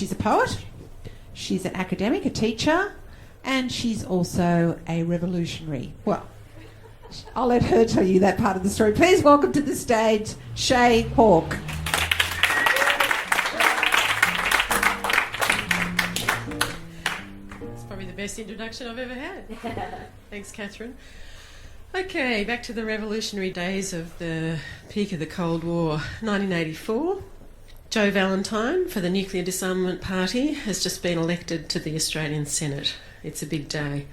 she's a poet, she's an academic, a teacher, and she's also a revolutionary. Well, I'll let her tell you that part of the story. Please welcome to the stage Shé Hawke. It's probably the best introduction I've ever had. Thanks, Catherine. Okay, back to the revolutionary days of the peak of the Cold War, 1984. Joe Valentine for the Nuclear Disarmament Party has just been elected to the Australian Senate. It's a big day.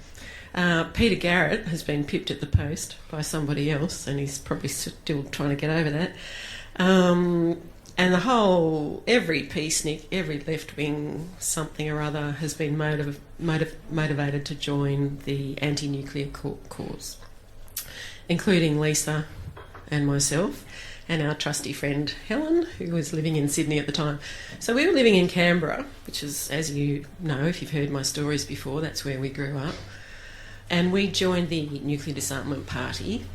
Peter Garrett has been pipped at the post by somebody else, and he's probably still trying to get over that. And every peacenik, every left-wing something or other has been motivated to join the anti-nuclear cause, including Lisa and myself and our trusty friend Helen, who was living in Sydney at the time. So we were living in Canberra, which is, as you know, if you've heard my stories before, that's where we grew up. And we joined the Nuclear Disarmament Party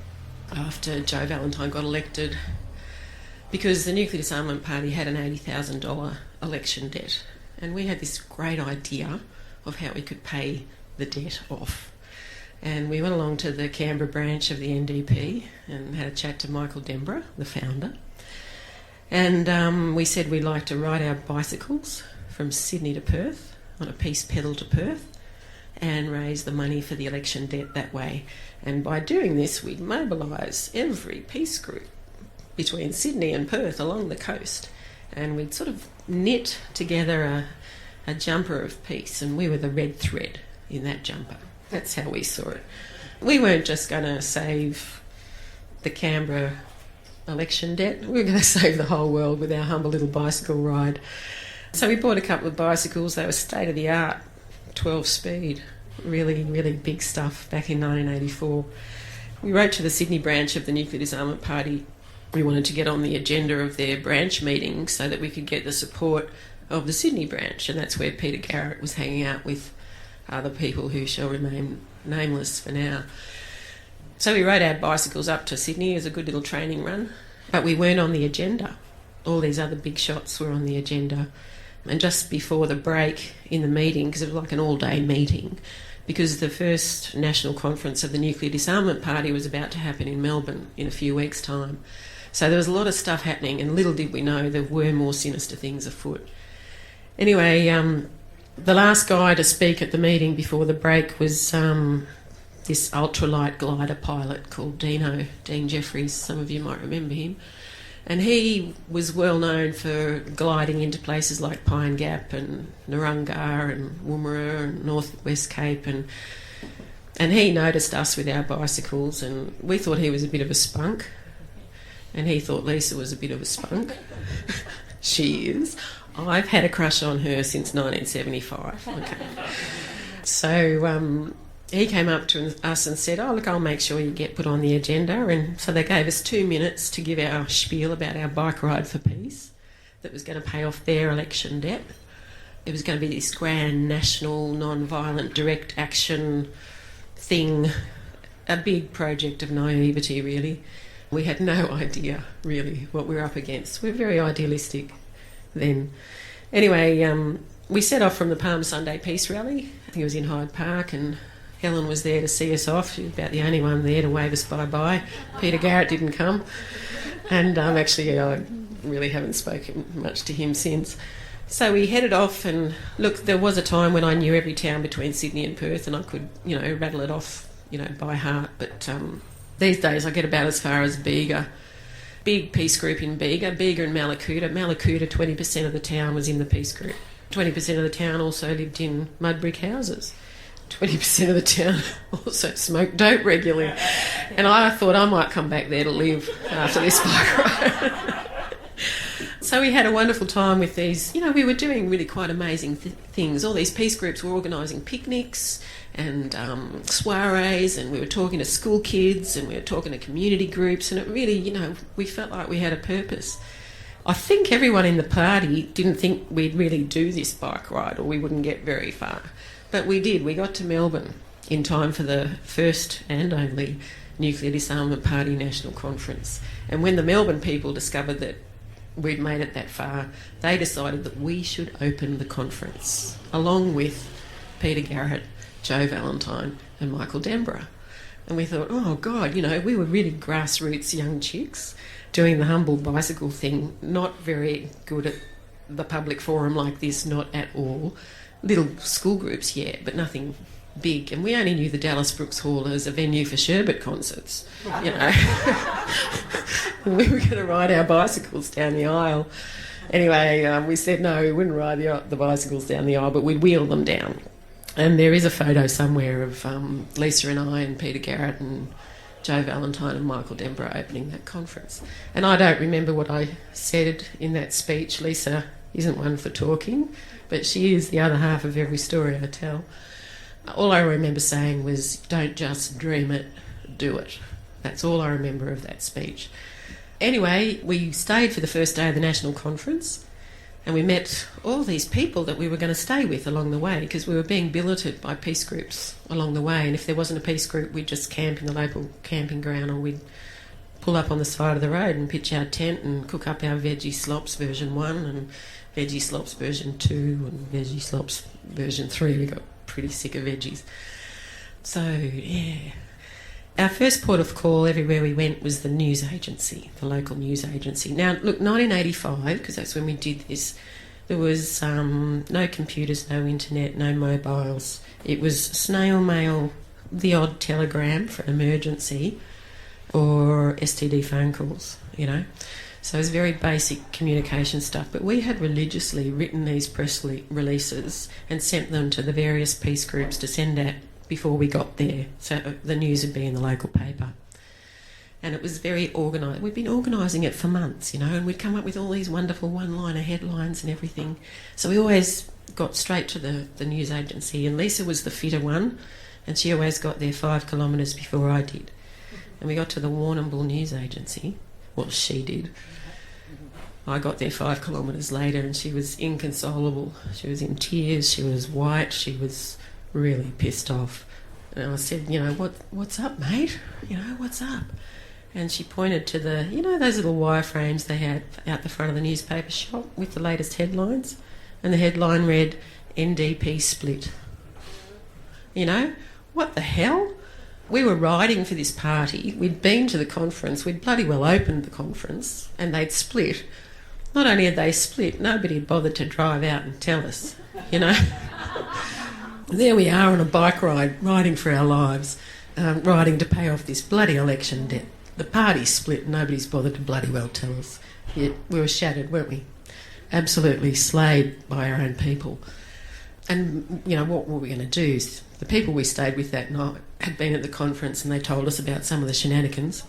after Joe Valentine got elected because the Nuclear Disarmament Party had an $80,000 election debt. And we had this great idea of how we could pay the debt off. And we went along to the Canberra branch of the NDP and had a chat to Michael Denborough, the founder. And we said we'd like to ride our bicycles from Sydney to Perth on a peace pedal to Perth and raise the money for the election debt that way. And by doing this, we'd mobilise every peace group between Sydney and Perth along the coast, and we'd sort of knit together a jumper of peace, and we were the red thread in that jumper. That's how we saw it. We weren't just going to save the Canberra election debt, we were going to save the whole world with our humble little bicycle ride. So we bought a couple of bicycles. They were state-of-the-art, 12-speed, really, really big stuff back in 1984. We wrote to the Sydney branch of the Nuclear Disarmament Party. We wanted to get on the agenda of their branch meetings so that we could get the support of the Sydney branch, and that's where Peter Garrett was hanging out with other people who shall remain nameless for now. So we rode our bicycles up to Sydney as a good little training run, but we weren't on the agenda. All these other big shots were on the agenda. And just before the break in the meeting, because it was like an all-day meeting, because the first national conference of the Nuclear Disarmament Party was about to happen in Melbourne in a few weeks' time. So there was a lot of stuff happening, and little did we know there were more sinister things afoot. Anyway, the last guy to speak at the meeting before the break was this ultralight glider pilot called Dean Jeffries. Some of you might remember him. And he was well known for gliding into places like Pine Gap and Narunga and Woomera and North West Cape, and he noticed us with our bicycles, and we thought he was a bit of a spunk, and he thought Lisa was a bit of a spunk. She is. I've had a crush on her since 1975. Okay. So he came up to us and said, "Oh, look, I'll make sure you get put on the agenda." And so they gave us 2 minutes to give our spiel about our bike ride for peace that was going to pay off their election debt. It was going to be this grand national non-violent direct action thing, a big project of naivety, really. We had no idea, really, what we were up against. We were very idealistic then. Anyway, we set off from the Palm Sunday Peace Rally. I think it was in Hyde Park, and Helen was there to see us off. She was about the only one there to wave us bye-bye. Peter Garrett didn't come. And actually, I really haven't spoken much to him since. So we headed off, and look, there was a time when I knew every town between Sydney and Perth, and I could, rattle it off, by heart. But these days I get about as far as Bega. Big peace group in Bega and Malakuta. Malakuta, 20% of the town was in the peace group. 20% of the town also lived in mud brick houses. 20% of the town also smoked dope regularly. And I thought I might come back there to live after this bike ride. So we had a wonderful time with these. We were doing really quite amazing things. All these peace groups were organising picnics and soirees, and we were talking to school kids, and we were talking to community groups, and it really, we felt like we had a purpose. I think everyone in the party didn't think we'd really do this bike ride, or we wouldn't get very far. But we did. We got to Melbourne in time for the first and only Nuclear Disarmament Party National Conference. And when the Melbourne people discovered that we'd made it that far, they decided that we should open the conference, along with Peter Garrett, Joe Valentine and Michael Denborough. And we thought, oh, God, we were really grassroots young chicks doing the humble bicycle thing, not very good at the public forum like this, not at all. Little school groups, yeah, but nothing big. And we only knew the Dallas Brooks Hall as a venue for sherbet concerts, And we were going to ride our bicycles down the aisle. Anyway, we said no, we wouldn't ride the bicycles down the aisle, but we'd wheel them down. And there is a photo somewhere of Lisa and I and Peter Garrett and Joe Valentine and Michael Denborough opening that conference. And I don't remember what I said in that speech. Lisa isn't one for talking, but she is the other half of every story I tell. All I remember saying was, don't just dream it, do it. That's all I remember of that speech. Anyway, we stayed for the first day of the national conference, and we met all these people that we were going to stay with along the way, because we were being billeted by peace groups along the way. And if there wasn't a peace group, we'd just camp in the local camping ground, or we'd pull up on the side of the road and pitch our tent and cook up our veggie slops version 1 and veggie slops version 2 and veggie slops version 3. We got pretty sick of veggies. So, yeah. Our first port of call everywhere we went was the news agency, the local news agency. Now, look, 1985, because that's when we did this, there was no computers, no internet, no mobiles. It was snail mail, the odd telegram for emergency, or STD phone calls, So it was very basic communication stuff. But we had religiously written these press releases and sent them to the various peace groups to send out before we got there, so the news would be in the local paper. And it was very organised. We'd been organising it for months, and we'd come up with all these wonderful one-liner headlines and everything. So we always got straight to the news agency, and Lisa was the fitter one, and she always got there 5 kilometres before I did. And we got to the Warrnambool news agency. Well, she did. I got there 5 kilometres later, and she was inconsolable. She was in tears, she was white, she was really pissed off. And I said, what's up, mate? What's up? And she pointed to the, those little wireframes they had out the front of the newspaper shop with the latest headlines. And the headline read, NDP split. What the hell? We were riding for this party. We'd been to the conference. We'd bloody well opened the conference, and they'd split. Not only had they split, nobody had bothered to drive out and tell us, There we are on a bike ride, riding for our lives, riding to pay off this bloody election debt. The party's split, nobody's bothered to bloody well tell us. Yet we were shattered, weren't we? Absolutely slayed by our own people. And, what were we going to do? The people we stayed with that night had been at the conference, and they told us about some of the shenanigans.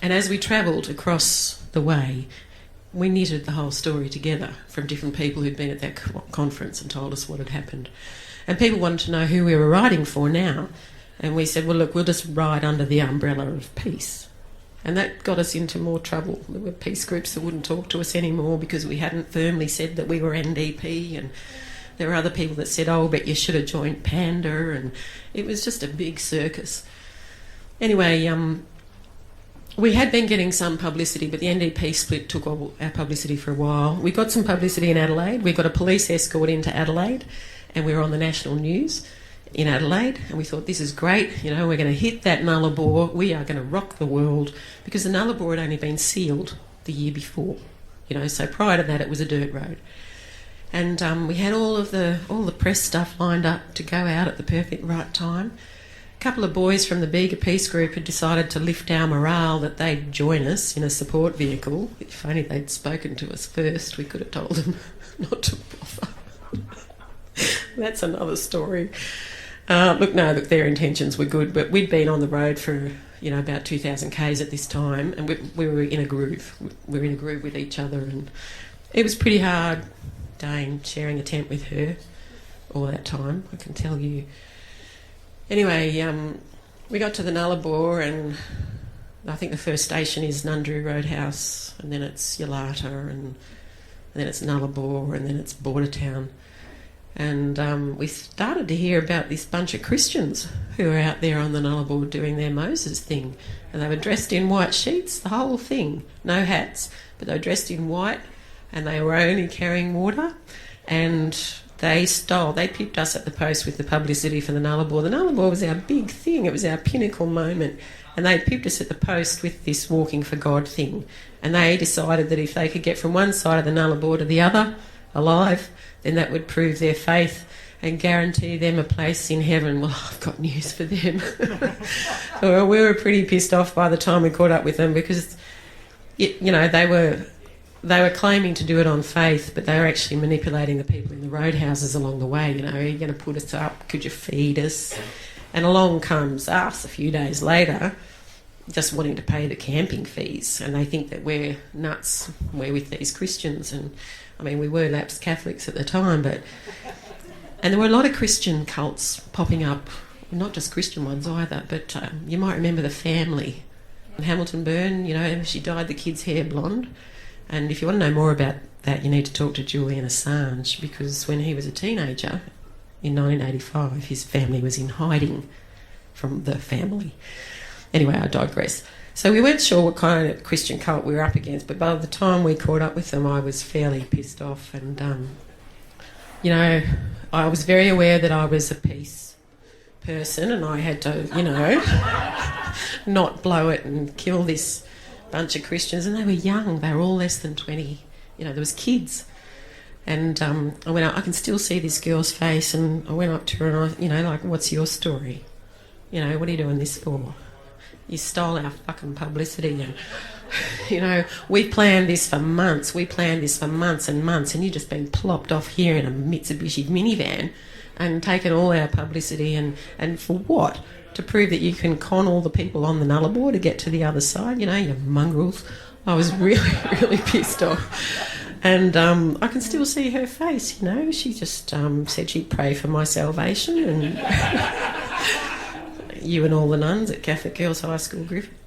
And as we travelled across the way, we knitted the whole story together from different people who'd been at that conference and told us what had happened. And people wanted to know who we were riding for now. And we said, well, look, we'll just ride under the umbrella of peace. And that got us into more trouble. There were peace groups that wouldn't talk to us anymore because we hadn't firmly said that we were NDP. And there were other people that said, oh, but you should have joined Panda. And it was just a big circus. Anyway, we had been getting some publicity, but the NDP split took all our publicity for a while. We got some publicity in Adelaide. We got a police escort into Adelaide, and we were on the national news in Adelaide, and we thought, this is great, we're going to hit that Nullarbor, we are going to rock the world, because the Nullarbor had only been sealed the year before, so prior to that it was a dirt road. And we had all the press stuff lined up to go out at the perfect right time. A couple of boys from the Bega Peace Group had decided to lift our morale, that they'd join us in a support vehicle. If only they'd spoken to us first, we could have told them not to bother. That's another story. Look, their intentions were good, but we'd been on the road for, about 2,000 k's at this time, and we were in a groove. We were in a groove with each other, and it was pretty hard, Dane, sharing a tent with her all that time, I can tell you. Anyway, we got to the Nullarbor, and I think the first station is Nundroo Roadhouse, and then it's Yalata, and then it's Nullarbor, and then it's Bordertown. And we started to hear about this bunch of Christians who were out there on the Nullarbor doing their Moses thing. And they were dressed in white sheets, the whole thing, no hats, but they were dressed in white and they were only carrying water. And they pipped us at the post with the publicity for the Nullarbor. The Nullarbor was our big thing, it was our pinnacle moment. And they pipped us at the post with this Walking for God thing. And they decided that if they could get from one side of the Nullarbor to the other alive, then that would prove their faith and guarantee them a place in heaven. Well, I've got news for them. Well, we were pretty pissed off by the time we caught up with them because, you know, they were claiming to do it on faith, but they were actually manipulating the people in the roadhouses along the way. You know, are you going to put us up? Could you feed us? And along comes us a few days later, just wanting to pay the camping fees, and they think that we're nuts. We're with these Christians, and I mean, we were lapsed Catholics at the time, and there were a lot of Christian cults popping up, not just Christian ones either, but you might remember the family. Hamilton Byrne, you know, she dyed the kid's hair blonde, and if you want to know more about that, you need to talk to Julian Assange, because when he was a teenager in 1985, his family was in hiding from the family. Anyway, I digress. So we weren't sure what kind of Christian cult we were up against, but by the time we caught up with them, I was fairly pissed off. And, you know, I was very aware that I was a peace person and I had to, you know, not blow it and kill this bunch of Christians. And they were young. They were all less than 20. You know, there was kids. And I went out. I can still see this girl's face, and I went up to her and I, you know, like, what's your story? You know, what are you doing this for? You stole our fucking publicity, and, you know, we planned this for months. We planned this for months and months, and you've just been plopped off here in a Mitsubishi minivan and taken all our publicity, and for what? To prove that you can con all the people on the Nullarbor to get to the other side, you know, you mongrels. I was really, really pissed off. And I can still see her face, you know. She just said she'd pray for my salvation, and you and all the nuns at Catholic Girls High School, Griffith.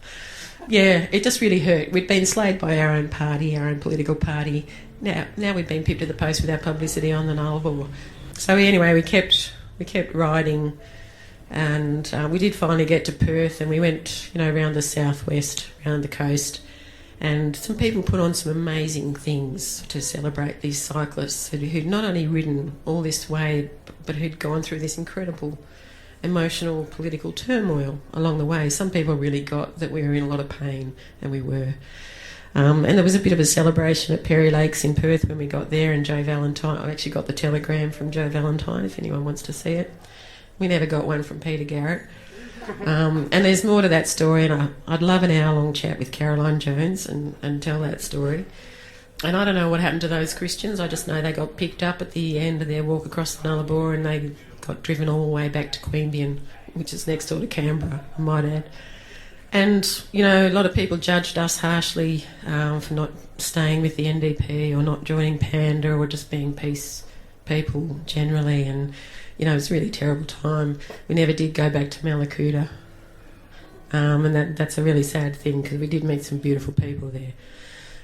Yeah, it just really hurt. We'd been slayed by our own party, our own political party. Now we've been pipped to the post with our publicity on the Nullarbor. So anyway, we kept riding, and we did finally get to Perth, and we went, you know, around the southwest, around the coast, and some people put on some amazing things to celebrate these cyclists who'd not only ridden all this way, but who'd gone through this incredible emotional political turmoil along the way. Some people really got that we were in a lot of pain, and we were. And there was a bit of a celebration at Perry Lakes in Perth when we got there, and Joe Valentine, I actually got the telegram from Joe Valentine if anyone wants to see it. We never got one from Peter Garrett. And there's more to that story, and I'd love an hour-long chat with Caroline Jones and tell that story. And I don't know what happened to those Christians. I just know they got picked up at the end of their walk across the Nullarbor, and they got driven all the way back to Queanbeyan, which is next door to Canberra, I might add. And, you know, a lot of people judged us harshly for not staying with the NDP or not joining Panda or just being peace people generally. And, you know, it was a really terrible time. We never did go back to Malakuta. And that's a really sad thing, because we did meet some beautiful people there.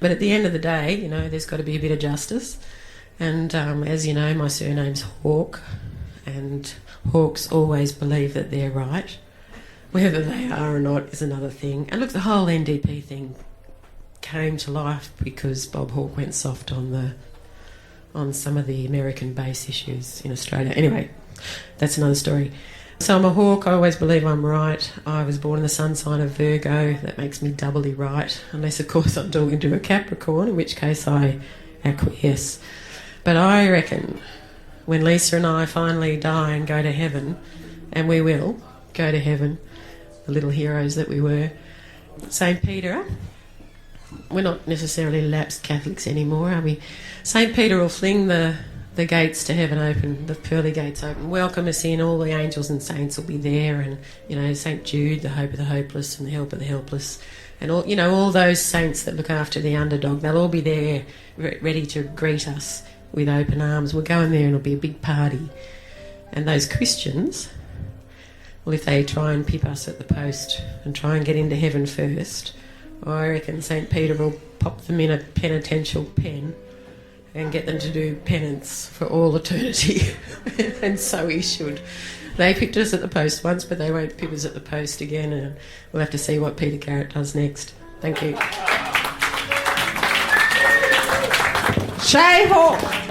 But at the end of the day, you know, there's got to be a bit of justice. And as you know, my surname's Hawke, and Hawks always believe that they're right. Whether they are or not is another thing. And look, the whole NDP thing came to life because Bob Hawke went soft on some of the American base issues in Australia. Anyway, that's another story. So I'm a Hawke. I always believe I'm right. I was born in the sun sign of Virgo. That makes me doubly right, unless, of course, I'm talking to a Capricorn, in which case I acquiesce. But I reckon when Lisa and I finally die and go to heaven, and we will go to heaven, the little heroes that we were, St. Peter, we're not necessarily lapsed Catholics anymore, are we? St. Peter will fling the gates to heaven open, the pearly gates open, welcome us in, all the angels and saints will be there, and, you know, St. Jude, the hope of the hopeless and the help of the helpless, and all, you know, all those saints that look after the underdog, they'll all be there ready to greet us with open arms. We'll go in there and it'll be a big party. And those Christians, well, if they try and pip us at the post and try and get into heaven first, I reckon St. Peter will pop them in a penitential pen and get them to do penance for all eternity. And so he should. They picked us at the post once, but they won't pick us at the post again, and we'll have to see what Peter Garrett does next. Thank you. Shé Hawke.